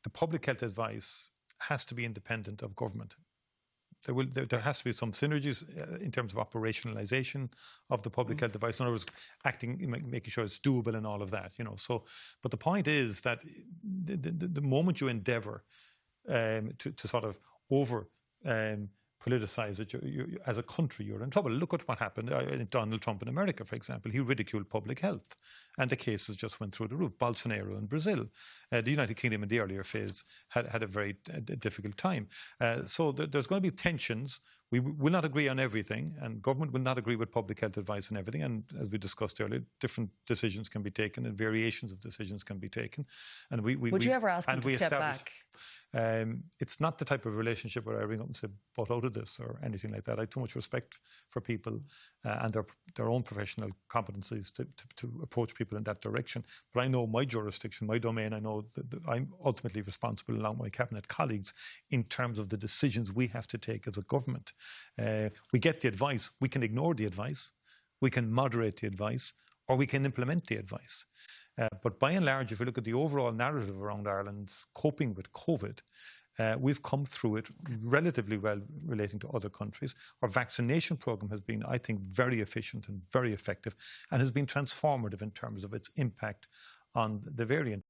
the public health advice has to be independent of government. There has to be some synergies in terms of operationalization of the public health advice. In other words, making sure it's doable and all of that. So, but the point is that the moment you endeavour to sort of over politicize it, as a country, you're in trouble. Look at what happened. Donald Trump in America, for example, he ridiculed public health, and the cases just went through the roof. Bolsonaro in Brazil, the United Kingdom in the earlier phase had a very difficult time. So there's going to be tensions. We will not agree on everything, and government will not agree with public health advice and everything. And as we discussed earlier, different decisions can be taken, and variations of decisions can be taken. And would you ever ask them to step back? It's not the type of relationship where I ring up and say, "But out of this," or anything like that. I have too much respect for people and their own professional competencies to approach people in that direction. But I know my jurisdiction, my domain. I know that I'm ultimately responsible, along with my cabinet colleagues, in terms of the decisions we have to take as a government. We get the advice. We can ignore the advice. We can moderate the advice, or we can implement the advice. But by and large, if you look at the overall narrative around Ireland's coping with COVID, we've come through it relatively well relating to other countries. Our vaccination programme has been, I think, very efficient and very effective, and has been transformative in terms of its impact on the variant.